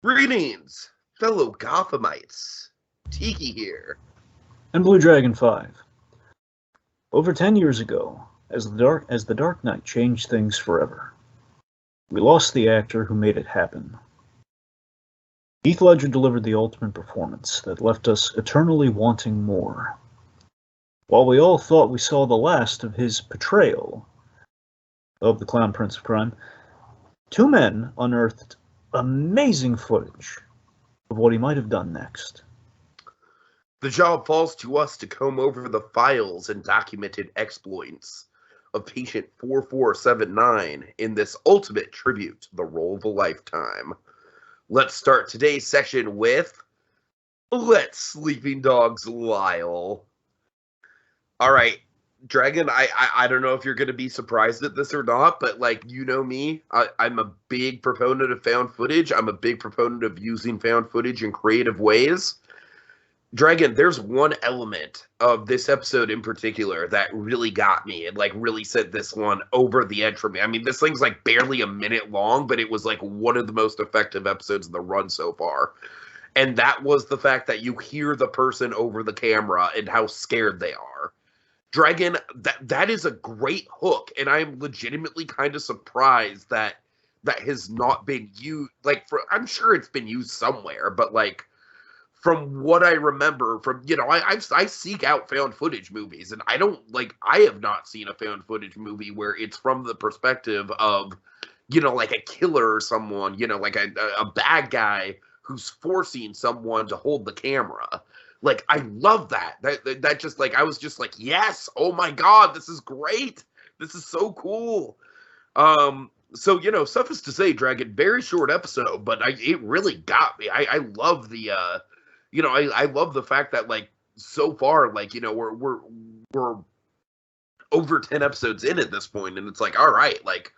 Greetings, fellow Gothamites. Tiki here. And Blue Dragon 5. Over 10 years ago, as the Dark Knight changed things forever, we lost the actor who made it happen. Heath Ledger delivered the ultimate performance that left us eternally wanting more. While we all thought we saw the last of his portrayal of the Clown Prince of Crime, two men unearthed amazing footage of what he might have done next. The job falls to us to comb over the files and documented exploits of patient 4479 in this ultimate tribute to the role of a lifetime. Let's start today's session with Let Sleeping Dogs Lyle. All right, Dragon, I don't know if you're going to be surprised at this or not, but, like, you know me, I'm a big proponent of found footage. I'm a big proponent of using found footage in creative ways. Dragon, there's one element of this episode in particular that really got me and, like, really sent this one over the edge for me. I mean, this thing's, like, barely a minute long, but it was, like, one of the most effective episodes in the run so far. And that was the fact that you hear the person over the camera and how scared they are. Dragon, that is a great hook, and I'm legitimately kind of surprised that has not been used. Like, I'm sure it's been used somewhere, but, like, from what I remember, from, you know, I seek out found footage movies, and I have not seen a found footage movie where it's from the perspective of, you know, like a killer or someone, you know, like a bad guy who's forcing someone to hold the camera. Like, I love that. That just, like, I was just like, yes, oh my God, this is great. This is so cool. So, you know, suffice to say, Dragon, very short episode, but it really got me. I love the, you know, I love the fact that, like, so far, like, you know, we're over 10 episodes in at this point, and it's like, all right, like,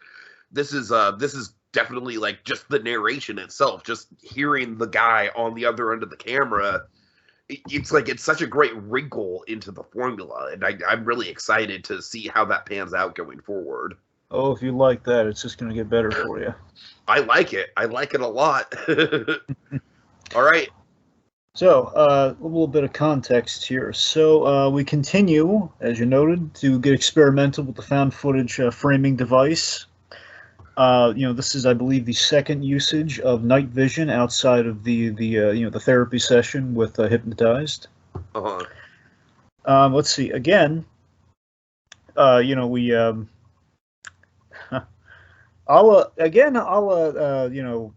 this is definitely, like, just the narration itself, just hearing the guy on the other end of the camera. It's like, it's such a great wrinkle into the formula, and I'm really excited to see how that pans out going forward. Oh, if you like that, it's just going to get better for you. I like it. I like it a lot. All right. So, a little bit of context here. So, we continue, as you noted, to get experimental with the found footage framing device. You know, this is, I believe, the second usage of night vision outside of the you know, the therapy session with Hypnotized. Let's see. Again, you know, we you know,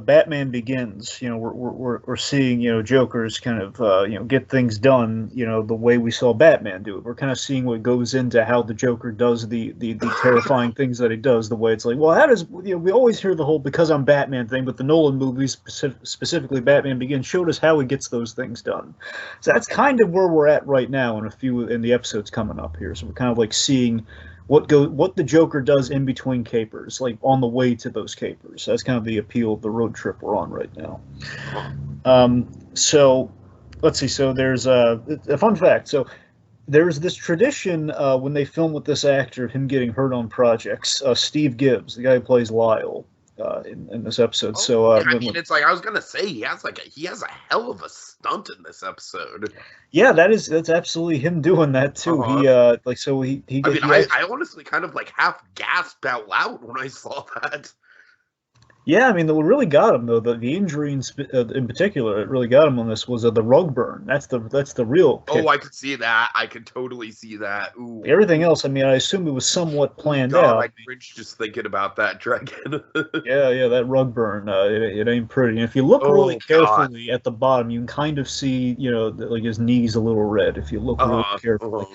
Batman Begins. You know, we're seeing, you know, Joker's kind of you know, get things done, you know, the way we saw Batman do it. We're kind of seeing what goes into how the Joker does the terrifying things that he does. The way it's like, well, how does, you know, we always hear the whole because I'm Batman thing, but the Nolan movies, specifically Batman Begins, showed us how he gets those things done. So that's kind of where we're at right now in the episodes coming up here. So we're kind of like seeing what the Joker does in between capers, like on the way to those capers. That's kind of the appeal of the road trip we're on right now. So let's see. So there's a fun fact. So there's this tradition when they film with this actor, him getting hurt on projects. Steve Gibbs, the guy who plays Lyle, in this episode. So I mean, it's like, I was gonna say, he has a hell of a stunt in this episode. Yeah, that's absolutely him doing that too. He like, so he I mean, I honestly kind of, like, half gasped out loud when I saw that. Yeah, I mean, what really got him, though, the injury in particular, it really got him on this, was the rug burn. That's the real kick. Oh, I could see that. I could totally see that. Ooh. Everything else, I mean, I assume it was somewhat planned out. I cringe just thinking about that, Dragon. yeah, that rug burn, it ain't pretty. And if you look really carefully at the bottom, you can kind of see, you know, like his knees a little red, if you look really carefully.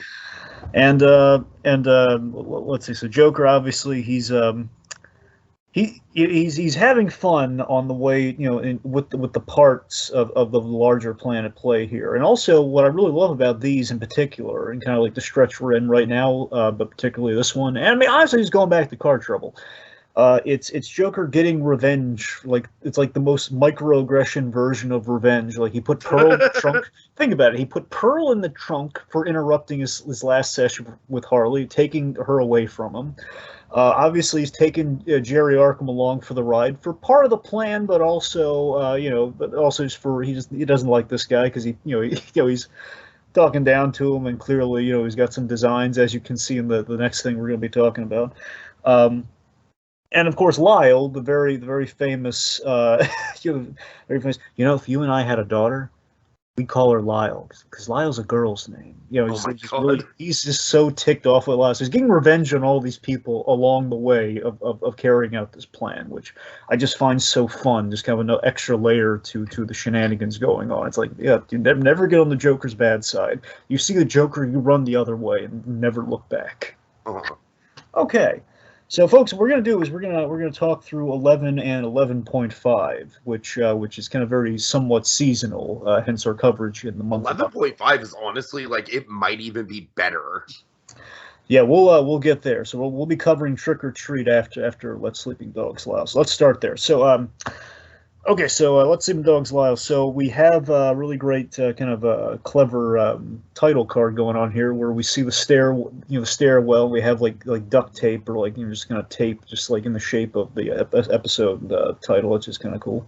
And let's see, so Joker, obviously, he's having fun on the way, you know, with the parts of the larger plan at play here. And also, what I really love about these in particular, and kind of like the stretch we're in right now, but particularly this one, and I mean, honestly, he's going back to Car Trouble. It's Joker getting revenge. Like it's like the most microaggression version of revenge. Like he put Pearl in the trunk. Think about it. He put Pearl in the trunk for interrupting his last session with Harley, taking her away from him. Obviously, he's taken Jerry Arkham along for the ride for part of the plan, but also, but also just for he doesn't like this guy because he's talking down to him, and clearly, he's got some designs, as you can see in the next thing we're going to be talking about. And of course, Lyle, the very famous, very famous. If you and I had a daughter, we call her Lyle because Lyle's a girl's name. He's just so ticked off with Lyle. So he's getting revenge on all these people along the way of carrying out this plan, which I just find so fun. Just kind of an extra layer to the shenanigans going on. It's like, yeah, you never get on the Joker's bad side. You see the Joker, you run the other way and never look back. Uh-huh. Okay. So, folks, what we're going to do is we're going to talk through 11 and 11.5, which is kind of very somewhat seasonal, hence our coverage in the month. 11.5 is honestly like it might even be better. Yeah, we'll get there. So we'll be covering Trick or Treat after Let Sleeping Dogs Lie. So let's start there. So okay, so Let's Sleeping Dogs Lie. So we have a really great kind of a clever title card going on here, where we see the stairwell. We have like duct tape, or like just kind of tape, just like in the shape of the episode title. It's just kind of cool.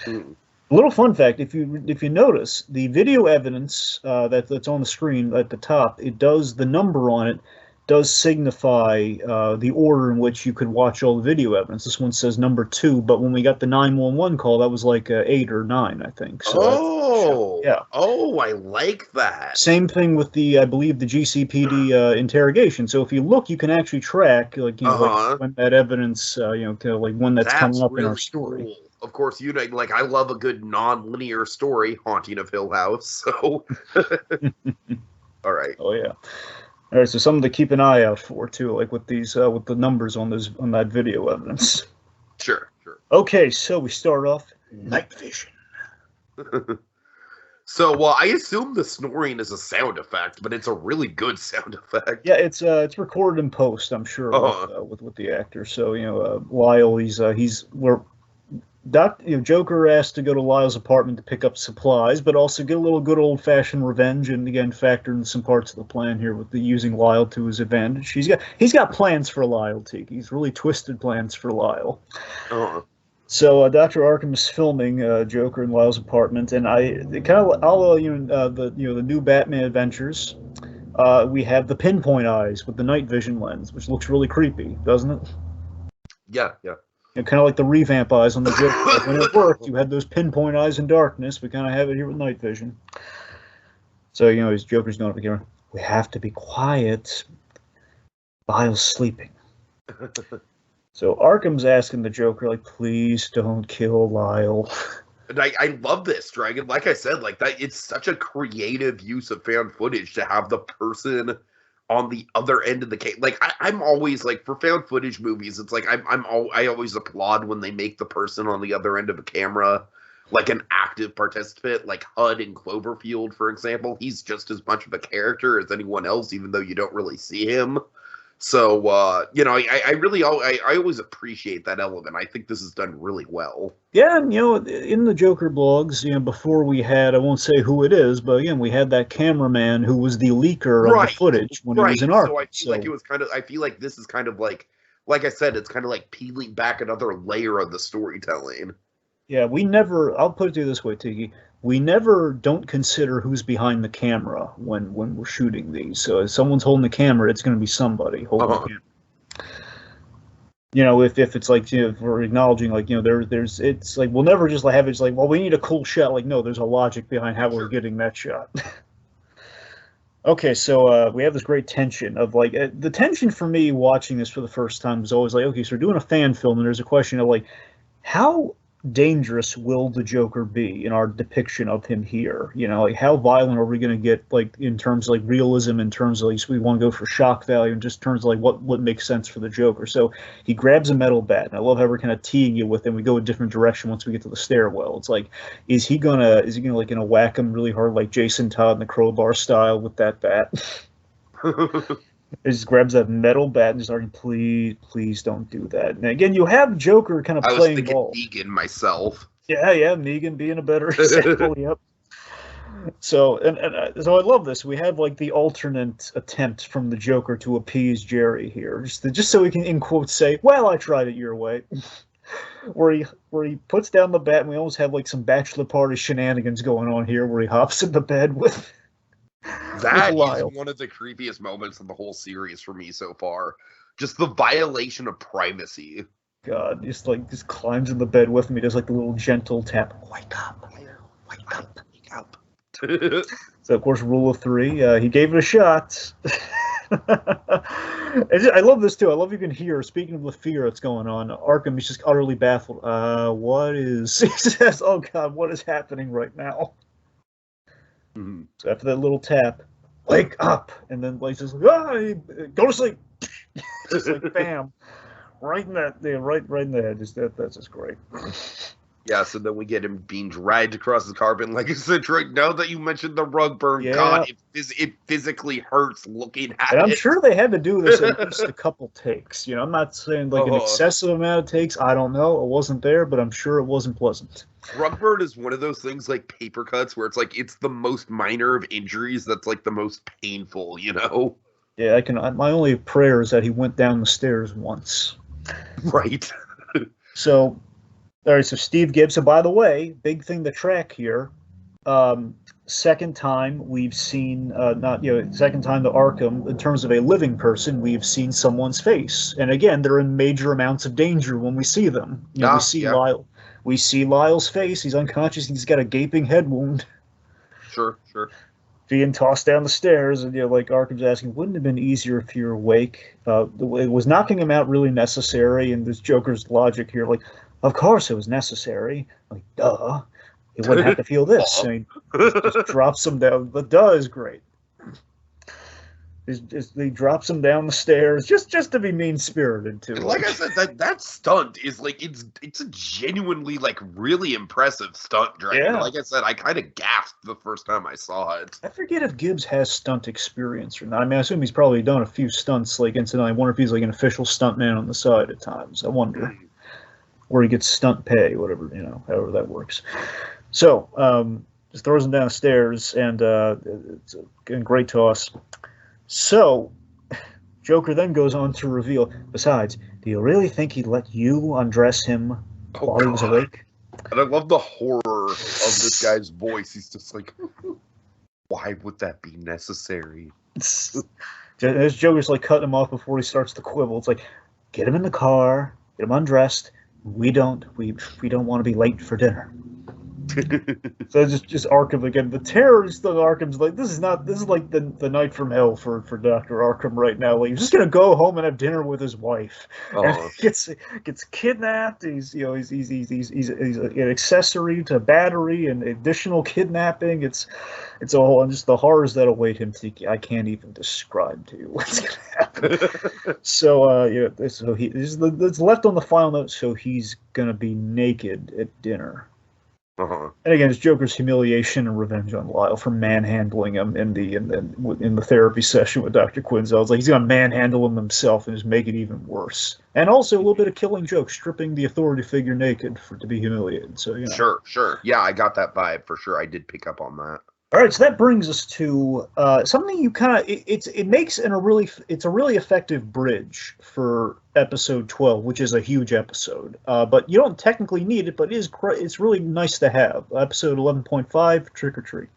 A little fun fact: if you notice the video evidence that's on the screen at the top, the number on it does signify the order in which you could watch all the video evidence. This one says number 2, but when we got the 911 call, that was like 8 or 9, I think. So yeah. Oh, I like that. Same thing with I believe the GCPD interrogation. So if you look, you can actually track like when that evidence, kind of like when that's coming up really in our story. Cool. Of course, like I love a good non-linear story, Haunting of Hill House. So, all right. Oh yeah. All right, so something to keep an eye out for too, like with these with the numbers on that video evidence. Sure. Okay, so we start off night vision. So, well, I assume the snoring is a sound effect, but it's a really good sound effect. Yeah, it's recorded in post, I'm sure, with the actor. So Lyle, Joker asked to go to Lyle's apartment to pick up supplies, but also get a little good old-fashioned revenge, and again factor in some parts of the plan here with using Lyle to his advantage. He's got plans for Lyle, Tiki. He's really twisted plans for Lyle. Uh-huh. So Dr. Arkham is filming Joker in Lyle's apartment, and the new Batman adventures. We have the pinpoint eyes with the night vision lens, which looks really creepy, doesn't it? Yeah. Kind of like the revamp eyes on the Joker. Like when it worked, you had those pinpoint eyes in darkness. We kind of have it here with night vision. So, his Joker's going up again. We have to be quiet. Lyle's sleeping. So Arkham's asking the Joker, like, please don't kill Lyle. And I love this, Dragon. Like I said, like that, it's such a creative use of found footage to have the person on the other end of the case. Like I'm always like, for found footage movies, it's like I always applaud when they make the person on the other end of a camera like an active participant, like HUD in Cloverfield, for example. He's just as much of a character as anyone else, even though you don't really see him. So I always appreciate that element. I think this is done really well. Yeah, and in the Joker blogs, before we had, I won't say who it is, but again, we had that cameraman who was the leaker of the footage when he was in Arkham. So I feel like it was I feel like this is kind of like I said, it's kind of like peeling back another layer of the storytelling. Yeah, I'll put it to you this way, Tiki. We never don't consider who's behind the camera when we're shooting these. So if someone's holding the camera, it's going to be somebody holding the camera. If it's like, if we're acknowledging, like, there's it's like, we'll never just have it just like, well, we need a cool shot. Like, no, there's a logic behind how we're getting that shot. Okay, so we have this great tension of like, the tension for me watching this for the first time was always like, okay, so we're doing a fan film, and there's a question of like, how dangerous will the Joker be in our depiction of him here? Like, how violent are we going to get, like, in terms of like realism, in terms of, like, we want to go for shock value, in just terms of like what makes sense for the Joker. So he grabs a metal bat, and I love how we're kind of teeing you with him. We go a different direction once we get to the stairwell. It's like, is he gonna whack him really hard like Jason Todd in the Crowbar style with that bat? He just grabs that metal bat and just like, please don't do that. And again, you have Joker kind of I was playing thinking ball. Negan myself. Yeah, Negan being a better example. Yep. So so I love this. We have like the alternate attempt from the Joker to appease Jerry here, just so he can in quotes say, "Well, I tried it your way." where he puts down the bat, and we almost have like some bachelor party shenanigans going on here, where he hops in the bed with That is Lyle. one of the creepiest moments of the whole series for me so far. Just the violation of privacy. God, just climbs in the bed with me, does like the little gentle tap. Wake up, wake up, Wake up. So of course, rule of three. He gave it a shot. I love this too. I love you can hear. Speaking of the fear that's going on, Arkham is just utterly baffled. What is? He says, "Oh God, what is happening right now?" Mhm. So after that little tap, wake up, and then like says, go to sleep. Just like bam, right in that, right in the head. That's just great. Yeah, so then we get him being dragged across the carpet. Like I said, right now that you mentioned the rug burn, Yeah. God, it physically hurts looking at And I'm it. sure they had to do this at least a couple takes. You know, I'm not saying like an excessive amount of takes. I don't know. It wasn't there, but I'm sure it wasn't pleasant. Rug burn is one of those things like paper cuts where it's like it's the most minor of injuries that's like the most painful, you know? Yeah, my only prayer is that he went down the stairs once. Right. So, all right. So Steve Gibson. By the way, big thing to track here. Second time we've seen second time to Arkham in terms of a living person, we've seen someone's face, and again, they're in major amounts of danger when we see them. We see Lyle. We see Lyle's face. He's unconscious. He's got a gaping head wound. Sure. Being tossed down the stairs, and like Arkham's asking, wouldn't it have been easier if you're awake? Was knocking him out really necessary? And this Joker's logic here, like, of course it was necessary. Like, duh. He wouldn't have to feel this. I mean, just drops him down. The duh is great. He drops him down the stairs just to be mean spirited too. Like I said, that stunt is like it's a genuinely like really impressive stunt, Dragon. Yeah. Like I said, I kind of gasped the first time I saw it. I forget if Gibbs has stunt experience or not. I mean, I assume he's probably done a few stunts like incidentally. I wonder if he's like an official stuntman on the side at times. I wonder. Where he gets stunt pay, whatever, however that works. So, just throws him downstairs, and it's a great toss. So, Joker then goes on to reveal, besides, do you really think he'd let you undress him while he was awake? And I love the horror of this guy's voice. He's just like, why would that be necessary? As Joker's like cutting him off before he starts to quibble. It's like, get him in the car, get him undressed. We don't want to be late for dinner. So just Arkham again. The terrorist of Arkham's like, this is like the night from hell for Dr. Arkham right now. Like, he's just gonna go home and have dinner with his wife. And gets kidnapped. He's an accessory to battery and additional kidnapping. It's a whole, and just the horrors that await him. I can't even describe to you what's gonna happen. So so it's left on the final note. So he's gonna be naked at dinner. And again, it's Joker's humiliation and revenge on Lyle for manhandling him in the therapy session with Dr. Quinzel. It's like he's gonna manhandle him himself and just make it even worse. And also a little bit of Killing Joke, stripping the authority figure naked to be humiliated. So Sure. Yeah, I got that vibe for sure. I did pick up on that. All right, so that brings us to something you kind of it makes a really effective bridge for episode 12, which is a huge episode. But you don't technically need it, but it's really nice to have. Episode 11.5, Trick or Treat.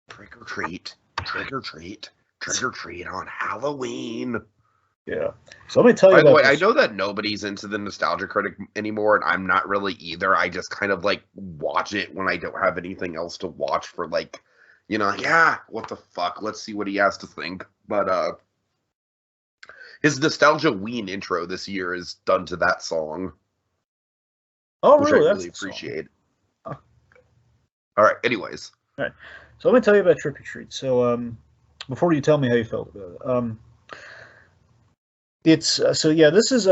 Trick or treat, trick or treat, trick or treat on Halloween. Yeah. So let me tell you. By the way, I know that nobody's into the Nostalgia Critic anymore, and I'm not really either. I just kind of like watch it when I don't have anything else to watch for, like, what the fuck? Let's see what he has to think. But his Nostalgia Ween intro this year is done to that song. Oh, which really? I really appreciate. Huh. All right. Anyways. All right. So let me tell you about Trick or Treat. So before you tell me how you felt about it, it's this is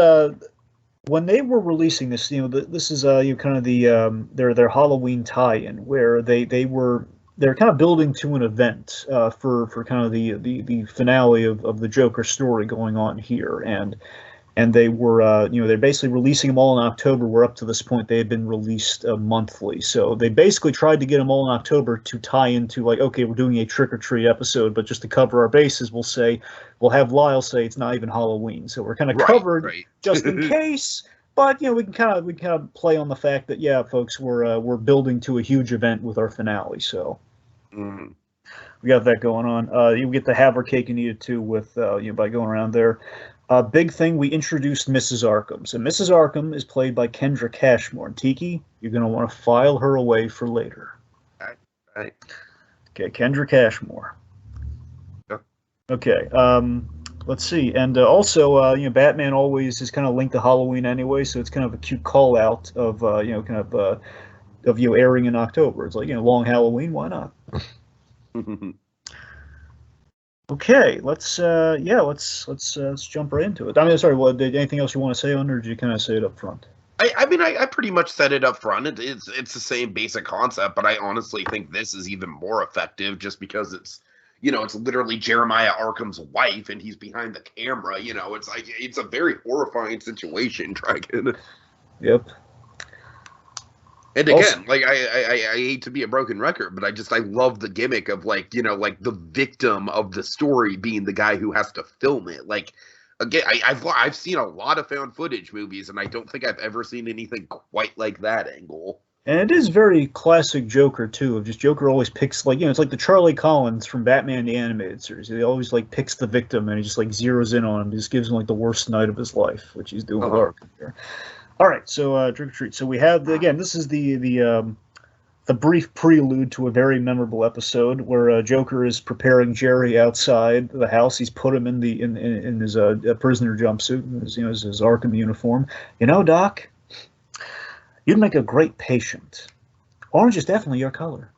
when they were releasing this, this is kind of the their Halloween tie-in where they were they're kind of building to an event for kind of the finale of the Joker story going on here, and they were they're basically releasing them all in October, where up to this point they had been released monthly. So they basically tried to get them all in October to tie into, like, okay, we're doing a trick or treat episode, but just to cover our bases, we'll have Lyle say it's not even Halloween, so we're kind of covered just in case. But we can kind of play on the fact that, yeah, folks, we're building to a huge event with our finale, so we got that going on. You get the have her cake and eat it too with by going around there. Big thing, we introduced Mrs. Arkham. So Mrs. Arkham is played by Kendra Cashmore. And Tiki, you're going to want to file her away for later. All right. Okay, Kendra Cashmore. Yep. Okay. Let's see. And also, Batman always is kind of linked to Halloween anyway, so it's kind of a cute call out of airing in October. It's like, long Halloween, why not? Okay, let's jump right into it. I mean, sorry, did anything else you want to say on, or did you kind of say it up front? I pretty much said it up front. It's the same basic concept, but I honestly think this is even more effective just because it's literally Jeremiah Arkham's wife and he's behind the camera. It's like it's a very horrifying situation, Dragon. Yep. And again, I hate to be a broken record, but I love the gimmick of the victim of the story being the guy who has to film it. Like, again, I've seen a lot of found footage movies, and I don't think I've ever seen anything quite like that angle. And it is very classic Joker too. Of just Joker always picks, it's like the Charlie Collins from Batman the Animated Series. He always picks the victim and he just zeroes in on him. He just gives him the worst night of his life, which he's doing with Arkham here. All right, so trick or treat. So we have again. This is the brief prelude to a very memorable episode where Joker is preparing Jerry outside the house. He's put him in his prisoner jumpsuit, his Arkham uniform. Doc, you'd make a great patient. Orange is definitely your color.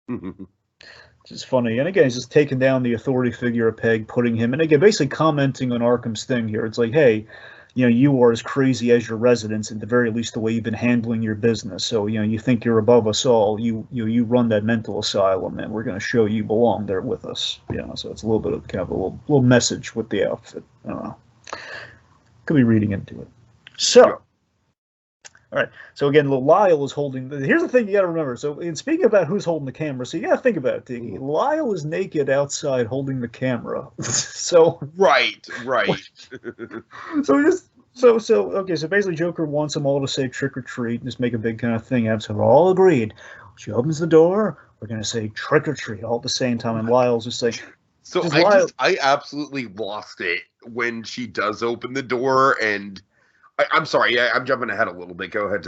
Which is funny. And again, he's just taking down the authority figure of Peg, putting him, and again, basically commenting on Arkham's thing here. It's like, hey, you are as crazy as your residents, at the very least, the way you've been handling your business. So, you think you're above us all. You run that mental asylum, and we're going to show you belong there with us. So it's a little bit of kind of a little message with the outfit. I don't know. Could be reading into it. So, all right. So again, Lyle is holding. Here's the thing you got to remember. So, in speaking about who's holding the camera, so you got to think about it, Tiki. Lyle is naked outside holding the camera. So right. So basically, Joker wants them all to say trick or treat and just make a big kind of thing out of it. So we're all agreed. She opens the door. We're gonna say trick or treat all at the same time, and Lyle's just like. So I absolutely lost it when she does open the door and. I'm sorry, I'm jumping ahead a little bit. Go ahead.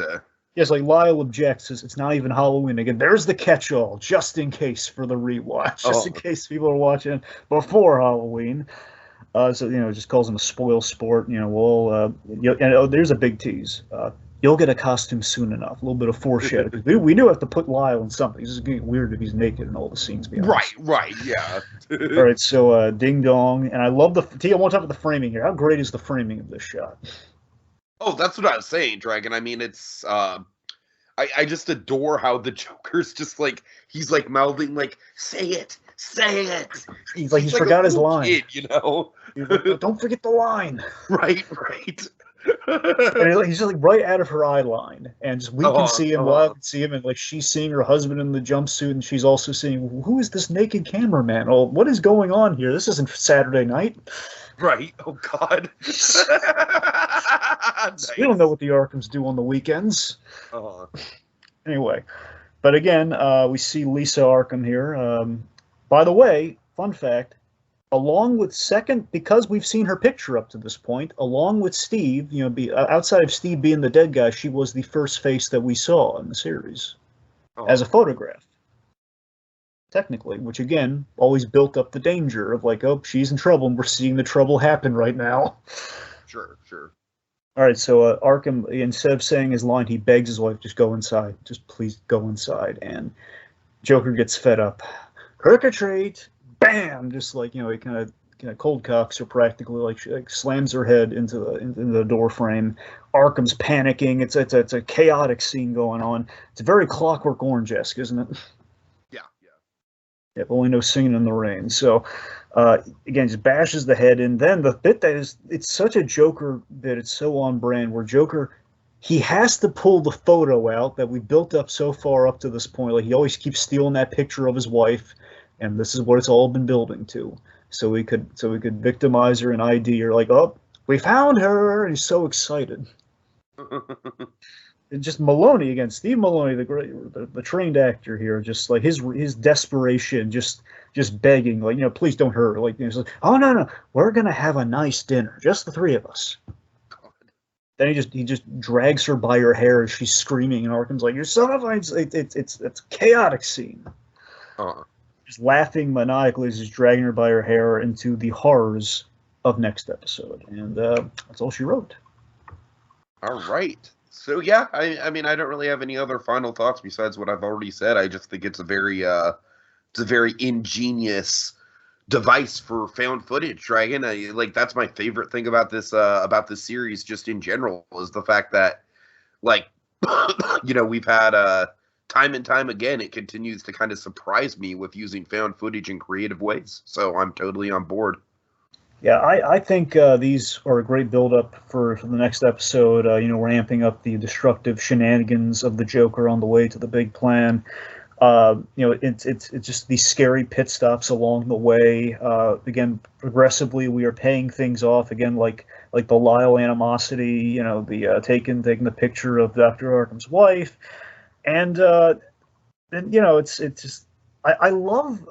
Yes, Lyle objects, says it's not even Halloween. Again, there's the catch-all, just in case for the rewatch, just in case people are watching before Halloween. Just calls him a spoil sport. There's a big tease. You'll get a costume soon enough. A little bit of foreshadowing. we do have to put Lyle in something. This is getting weird if he's naked in all the scenes. Right, yeah. All right, so ding dong, and I love I want to talk about the framing here. How great is the framing of this shot? Oh, that's what I was saying, Dragon. I mean, it's I just adore how the Joker's just he's mouthing say it. He's forgot his line. Kid, Don't forget the line. Right. And he's just right out of her eye line, and we can see him, Lyle can see him, and she's seeing her husband in the jumpsuit, and she's also seeing, who is this naked cameraman? Oh, what is going on here? This isn't Saturday night. Right. Oh God. Nice. We don't know what the Arkhams do on the weekends. Anyway, but again, we see Lisa Arkham here. By the way, fun fact, along with because we've seen her picture up to this point, along with Steve, outside of Steve being the dead guy, she was the first face that we saw in the series as a photograph. Technically, which again always built up the danger of she's in trouble, and we're seeing the trouble happen right now. Sure. All right, so Arkham, instead of saying his line, he begs his wife, just go inside, just please go inside. And Joker gets fed up. Trick or treat, bam! Just he kind of cold cocks her practically, she slams her head into the door frame. Arkham's panicking. It's a chaotic scene going on. It's very Clockwork Orange-esque, isn't it? If only no singing in the rain. So, again, just bashes the head in. Then the bit that is, it's such a Joker bit. It's so on brand. Where Joker, he has to pull the photo out that we built up so far up to this point. Like he always keeps stealing that picture of his wife, and this is what it's all been building to. So we could victimize her and ID her. Like, oh, we found her, and he's so excited. And just Maloney again, Steve Maloney, the trained actor here, just like his desperation, just begging, like, please don't hurt her. Like, like, oh no, we're gonna have a nice dinner, just the three of us. Then he just drags her by her hair as she's screaming, and Arkham's like, "You son of a!" It's a chaotic scene. Just laughing maniacally as he's dragging her by her hair into the horrors of next episode, and that's all she wrote. All right. So yeah, I mean, I don't really have any other final thoughts besides what I've already said. I just think it's a very ingenious device for found footage, Dragon. Like that's my favorite thing about this series, just in general, is the fact that, like, we've had time and time again, it continues to kind of surprise me with using found footage in creative ways. So I'm totally on board. Yeah, I think these are a great build-up for the next episode. We're amping up the destructive shenanigans of the Joker on the way to the big plan. It's just these scary pit stops along the way. Again, progressively, we are paying things off. Again, like the Lyle animosity. The taking the picture of Dr. Arkham's wife, and it's just I love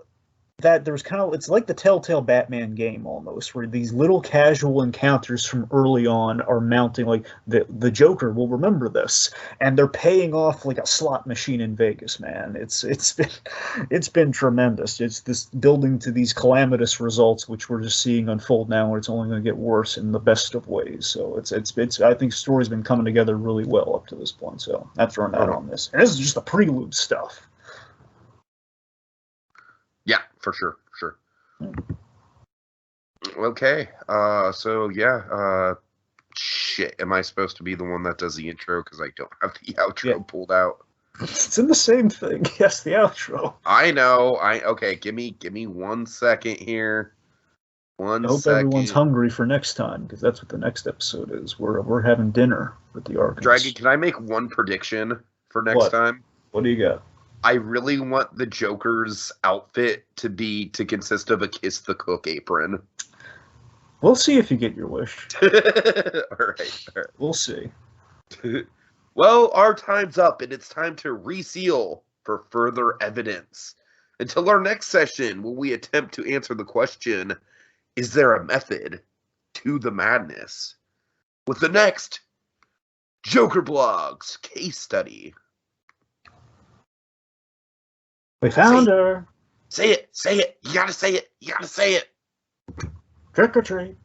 that there's it's like the Telltale Batman game almost, where these little casual encounters from early on are mounting. Like the Joker will remember this, and they're paying off like a slot machine in Vegas. Man, it's been tremendous. It's this building to these calamitous results, which we're just seeing unfold now, where it's only going to get worse in the best of ways. So it's I think the story's been coming together really well up to this point. So that's where I'm at on this, and this is just the prelude stuff. Yeah, for sure. Okay, so yeah, shit, am I supposed to be the one that does the intro? Because I don't have the outro pulled out. It's in the same thing. Yes, the outro. I know. Okay, give me 1 second here. I hope everyone's hungry for next time, because that's what the next episode is. We're having dinner with the Arkhams. Dragon, can I make one prediction for next time? What do you got? I really want the Joker's outfit to consist of a Kiss the Cook apron. We'll see if you get your wish. All right. We'll see. Well, our time's up, and it's time to reseal for further evidence. Until our next session, will we attempt to answer the question, is there a method to the madness? With the next Joker Blogs case study. We found her. Say it. You gotta say it. Trick or treat.